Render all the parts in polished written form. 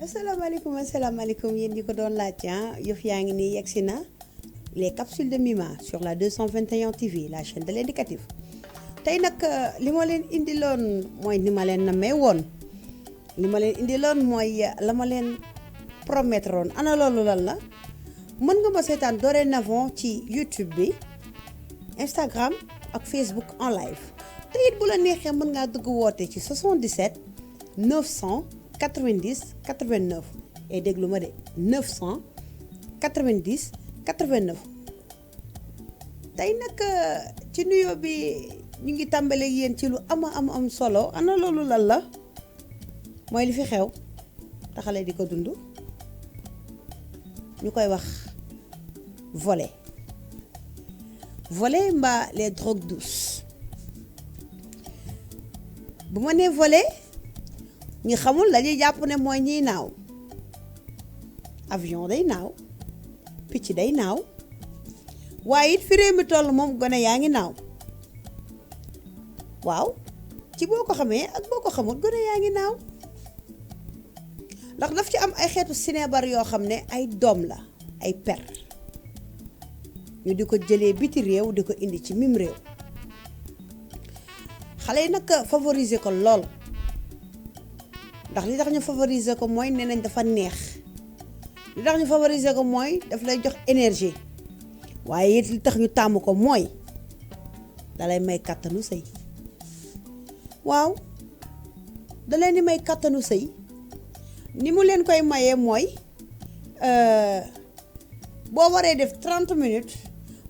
asalaamaaleykum yéen ñi ko doon laaj yëf yaa ngi nii yegsi na les capsules de Mima sur la 221 TV la chaîne de l'indicatif tey nag li ma leen indiloon mooy ni ma leen namee woon li ma leen indiloon mooy la ma leen promettre woon ana loolu lan la mën nga ma seetaan dorénavant ci YouTube bi Instagram ak Facebook en live te it bu la neexee mën ngaa dugg woote ci 77 990 89 et déglu ma de 990 89 tey nag ci nuyoo bi ñu ngi tàmbale yéen ci lu am solo ana loolu lan la mooy li fi xew taxale di ko dund ñu koy wax volet mbaa les drogues douces bu ma nee volet ñi xamul dañuy jàpp ne mooy ñiy naaw avion day naaw picc day naaw waaye it fi réew mi toll moom gone yaa ngi naaw waaw ci boo ko xamee ak boo ko xamul gone yaa ngi naaw ndax daf ci am ay xeetu sinébar yoo xam ne ay doom la ay per ñu di ko jëlee biti réew di ko indi ci mim réew xale yi nag favoriser ko lool ndax li tax ñu favoriser ko mooy nee nañ dafa neex li tax ñu favoriser ko mooy daf lay jox énergie waaye it li tax ñu tàmm ko mooy dalay may kàttanu sëy waaw da leen di may kàttanu sëy ni mu leen koy mayee mooy boo waree def 30 minutes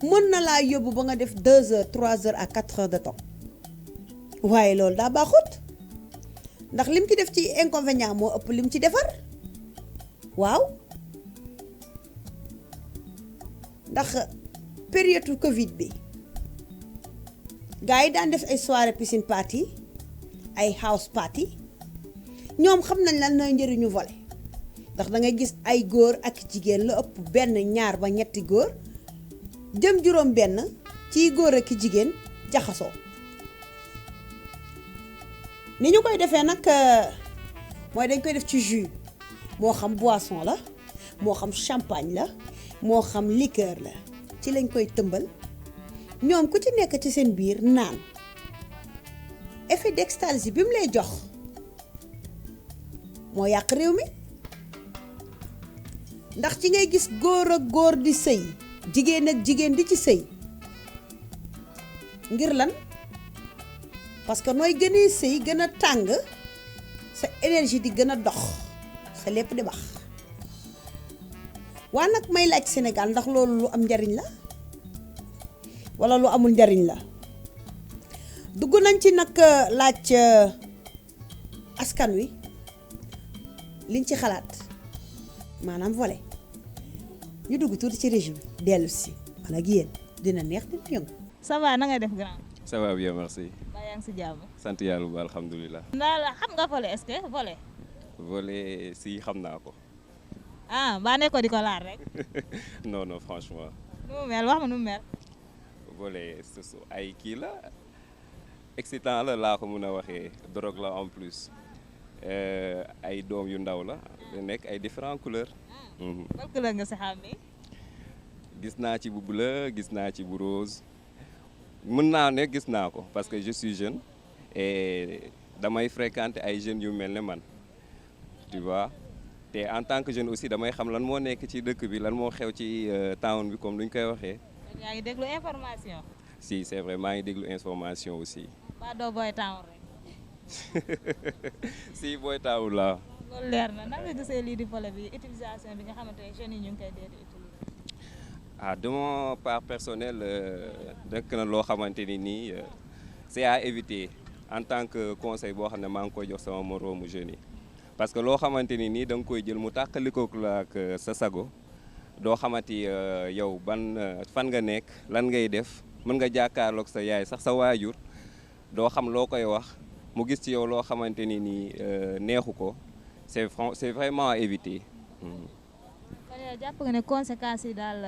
mën na laa yóbbu ba nga def 2 heures 3 heures à 4 heures de temps waaye loolu daa baaxut ndax lim ci def ci inconvénient moo ëpp lim ci defar waaw ndax période Covid bi gars yi daan def ay soirée piscine party ay house party ñoom xam nañ lan nooy njëriñu volet ndax da ngay gis ay góor ak jigéen la ëpp benn ñaar ba ñetti góor jëm juróom benn ci góor ak jigéen jaxasoo ni ñu koy defee nag mooy dañ koy def ci jus moo xam boisson la moo xam champagne la moo xam liqueur la ci lañ koy tëmbal ñoom ku ci nekk ci seen biir naan effet d'extase bi mu lay jox moo yàq réew mi ndax ci ngay gis góor ak góor di sëy jigéen ak jigéen di ci sëy ngir lan parce que nooy gënee sëy gën a tàng sa énergie di gën a dox sa lépp di bax waa nag may laaj Sénégal ndax loolu lu am njariñ la walla lu amul njariñ la dugg nañ ci nag laaj askan wi liñ ci xalaat maanaam volet ñu dugg tuuti ci régime dellu si man ak yéen dina neex dina yëngu. ça va na nga def grand. ça va bien merci. baa yaa ngi si jàmm. sant yàlla bu baax alhamdulilah. ndax xam nga volet est-ce que volet. volet si xam naa ko. ah baa ne ko di ko laal rek. non non franchement. nu mu mel wax ma nu mu mel. volet ay kii la excitant la laa ko mun a waxee drogue la en plus ay doom yu ndaw la nekk ay différentes couleurs. ban couleur nga si xàmmee. gis naa ci bu bleu gis naa ci bu rose mën naa ne gis naa ko parce que je suis jeune et damay fréquenter ay jeunes yu mel ne man tu vois te en tant que jeune aussi damay xam lan moo nekk ci dëkk bi lan moo xew ci town bi comme lu ñu koy waxee. yaa ngi déglu information. si c'est vrai maa ngi déglu information aussi. ba doo boy town rek. si boy town la. loolu leer na nan nga gisee lii di volet bi utilisation bi nga xamante ne jeunes yi ñu ngi koy dee di utiliser. ah de mon part personnel nekk na loo xamante ni nii c'est à éviter en tant que conseil boo xam ne maa ngi koy jox sama moroomu jeunes yi parce que loo xamante ni nii da nga koy jël mu tàqalikook la ak sa sago doo xamati yow ban fan nga nekk lan ngay def mën nga jàkkaarloog sa yaay sax sa waajur doo xam loo koy wax mu gis ci yow loo xamante ni nii neexu ko c'est vraiment à éviter. kon yow jàpp nga ne conséquences yi daal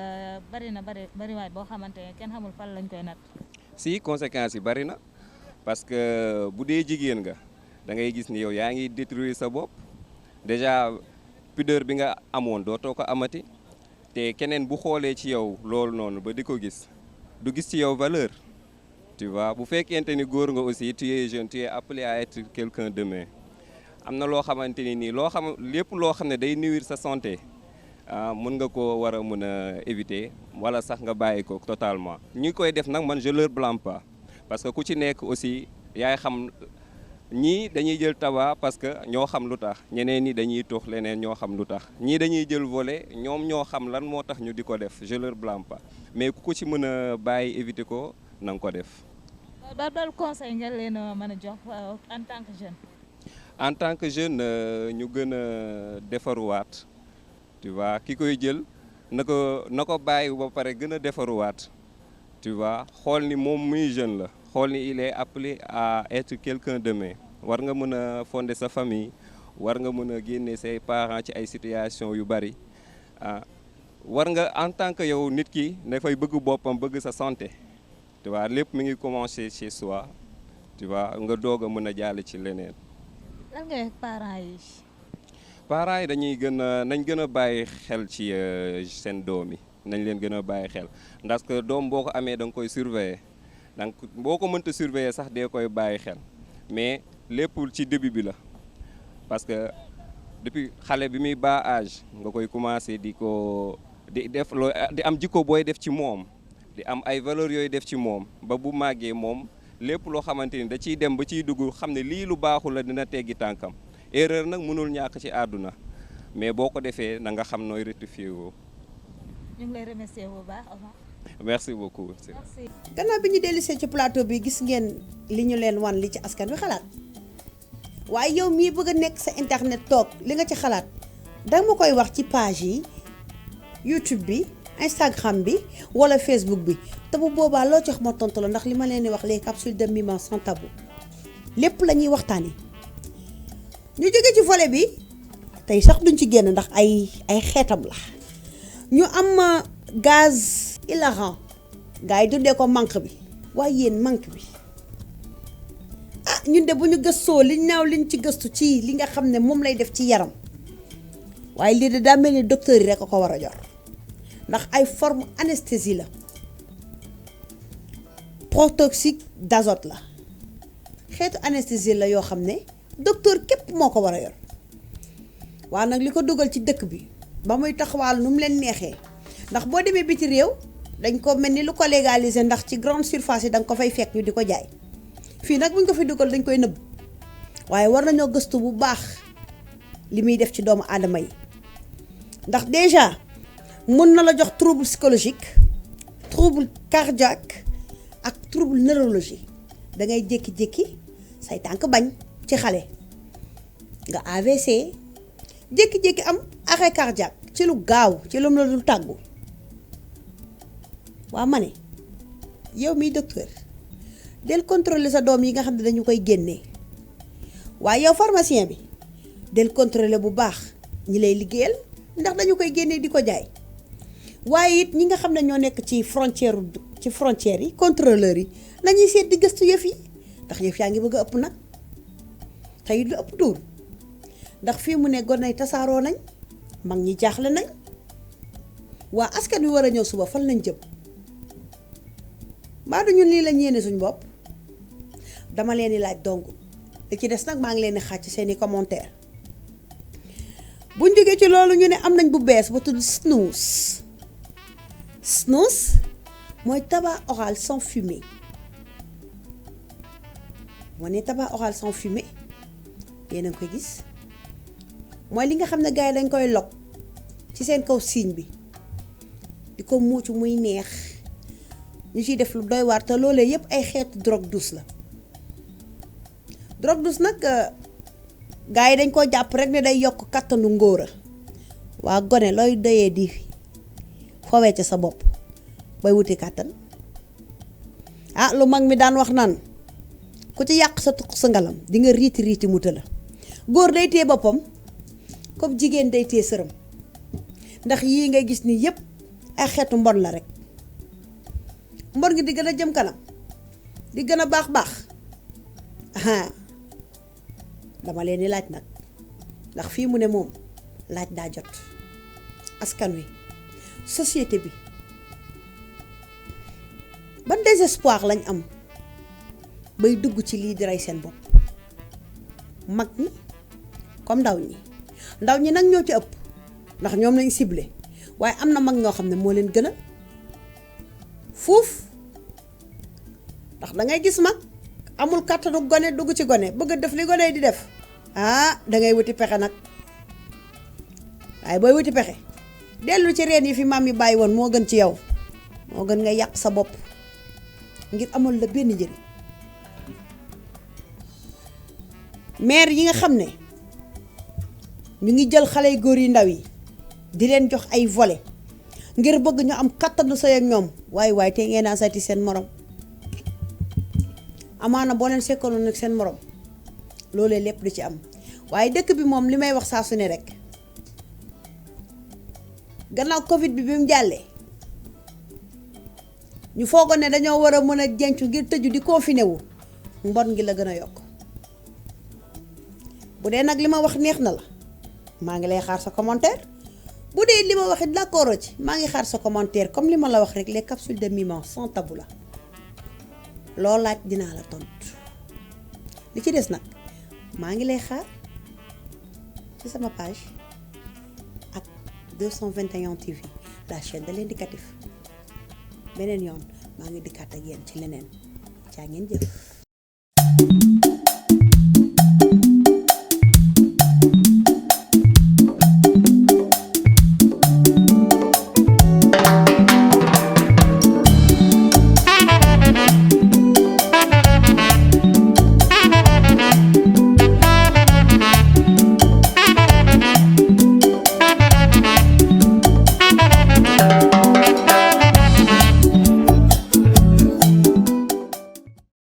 bariwaay boo xamante ne kenn xamul fan lañ koy nat. si conséquences yi bari na parce que bu dee jigéen nga da ngay gis ni yow yaa ngi détruire sa bopp déjà pudeur bi nga amoon dootoo ko amati te keneen bu xoolee ci yow loolu noonu ba di ko gis du gis ci yow valeur tu vois bu fekkente ni góor nga aussi tu es jeune tu es appelé à être quelqu'un demain am na loo xamante ni nii loo xam lépp loo xam ne day nuire sa santé mën nga ko war a mën a éviter wala sax nga bàyyi ko totalement ñi koy def nag man je leur blâme pas parce que ku ci nekk aussi yaay xam ñii dañuy jël tabac parce que ñoo xam lu tax ñeneen ñi dañuy tux leneen ñoo xam lu tax ñii dañuy jël volet ñoom ñoo xam lan moo tax ñu di ko def je leur blâme pas mais ku ci mën a bàyyi éviter ko na nga ko def. Ban conseil nga leen a mën a jox en tant que jeune. En tant que jeune ñu gën a defaruwaat tu vois ki koy jël na ko bàyyi ba pare gën a defaruwaat tu vois xool ni moom muy jeune la xool ni il est appelé à être quelqu'un demain war nga mën a fonder sa famille war nga mën a génne say parents ci ay situations yu bari war nga en tant que yow nit ki dafay bëgg boppam bëgg sa santé tu vois lépp mi ngi commencer chez soi tu vois nga doog a mën a jàll ci leneen. lan ngay parents yi. parents yi dañuy nañ gën a bàyyi xel ci seen doom yi nañ leen gën a bàyyi xel ndax que doom boo ko amee da nga koy surveiller donc boo ko mënta surveiller sax dee koy bàyyi xel mais lépp ci début bi la parce que depuis xale bi muy bas âge nga koy commencer di def loo di am jikko booy def ci moom di am ay valeurs yooyu def ci moom ba bu màggee moom lépp loo xamante ni da ciy dem ba ciy dugg xam ne lii lu baaxul la dina teggi tànkam erreur nag mënul ñàkk ci àdduna mais boo ko defee na nga xam nooy rectifier woo. ñu ngi lay remercier bu baax. merci beaucoup. merci. gannaaw bi ñu dellusee ci plateau bi gis ngeen li ñu leen wan li ci askan wi xalaat waaye yow mii bëgg a nekk sa internet toog li nga ci xalaat danga ma koy wax ci page yi YouTube bi Instagram bi wala Facebook bi te bu boobaa loo ci wax ma tontu la ndax li ma leen di wax les capsules de Mima sans tabou lépp la ñuy waxtaanee. ñu jóge ci volet bi tey sax duñ ci génn ndax ay xeetam la ñu am gaz hilarant gars yi dundee ko manque bi waaye yéen manque bi ñun de bu ñu gëstoo liñ naaw liñ ci gëstu ci li nga xam ne moom lay def ci yaram waaye lii de daa mel ni docteur yi rek a ko war a jor ndax ay forme anesthésie la protoxyde d'azote la xeetu anesthésie la yoo xam ne docteur képp moo ko war a yor waaye nag li ko dugal ci dëkk bi ba muy taxawal nu mu leen neexee ndax boo demee biti réew dañ ko mel ni lu ko légaliser ndax ci grande surface yi da nga ko fay fekk ñu di ko jaay fii nag buñ ko fi dugal dañ koy nëbb waaye war nañoo gëstu bu baax li muy def ci doomu aadama yi ndax déjà mën na la jox trouble psychologique trouble cardiaque ak trouble neurologie da ngay jékki-jékki say tànk bañ ci xale nga AVC jékki-jékki am arrêt cardiaque ci lu gaaw ci lu mu la dul tàggu waa ma ne yow miy docteur del contrôler sa doom yi nga xam ne dañu koy génnee waaye yow pharmacien bi del contrôler bu baax ñi lay liggéeyal ndax dañu koy génnee di ko jaay waaye it ñi nga xam ne ñoo nekk ci frontière yi contrôleurs yi nañuy seet di gëstu yëf yi ndax yëf yaa ngi bëgg a ëpp nag tey lu ëpp tuur ndax fii mu ne gone yi tasaaroo nañ mag ñi jaaxle nañ waa askan wi war a ñëw suba fan lañ jëm mbaa du ñun lii lañ yéene suñ bopp dama leen di laaj dong li ci des nag maa ngi leen di xaaj ci seeni commentaire buñ jógee ci loolu ñu ne am nañ bu bees ba tudd snus mooy tabac oral sans fumer moo ne tabac oral sans fumer yéen a ngi koy gis mooy li nga xam ne gars yi dañ koy log ci seen kaw siiñ bi di ko muucu muy neex ñu ciy def lu doy waar te loolee yépp ay xeetu drogue douce la drogue douce nag gars yi dañ koo jàpp rek ne day yokk kattanu ngóora waa gone looy doyee di fowee ca sa bopp bay wuti kàttan lu mag mi daan wax naan ku ci yàq sa tuq sa ngalam di nga riiti mu tëla góor day téye boppam comme jigéen day téye sërëm ndax yii ngay gis ni yépp ay xeetu mbon la rek mbon gi di gën a jëm kanam di gën a baax dama leen di laaj nag ndax fii mu ne moom laaj daa jot askan wi société bi ban désespoir lañ am bay dugg ci lii di rey seen bopp mag ñi comme ndaw ñi nag ñoo ci ëpp ndax ñoom lañ ciblé waaye am na mag ñoo xam ne moo leen gën a fuuf ndax dangay gis mag amul kàttanu gone dugg ci gone bëgg a def li gone yi di def dangay wuti pexe nag waaye booy wuti pexe dellu ci reen yi fi maam yi bàyyi woon moo gën ci yow moo gën nga yàq sa bopp ngir amal la benn njëriñ maire yi nga xam ne ñu ngi jël xale yu góor yi ndaw yi di leen jox ay volet ngir bëgg ñu am kattanu sëy ak ñoom waaye te ngeen a seeti seen morom amaana boo leen sekkaloon nag seen morom loolee lépp du ci am waaye dëkk bi moom li may wax saa su ne rek gannaaw Covid bi mu jàllee ñu foogoon ne dañoo war a mën a jencu ngir tëju di confiné wu mbon gi la gën a yokk bu dee nag li ma wax neex na la maa ngi lay xaar sa commentaire bu dee li ma waxit d'accord ci maa ngi xaar sa commentaire comme li ma la wax rek les capsules de Mima sans tabou la loo laaj dinaa la tontu li ci des nag maa ngi lay xaar ci sama page ak 221 TV la chaîne de l'indicatif beneen yoon maa ngi dikkaat ak yéen ci leneen caa ngeen jëf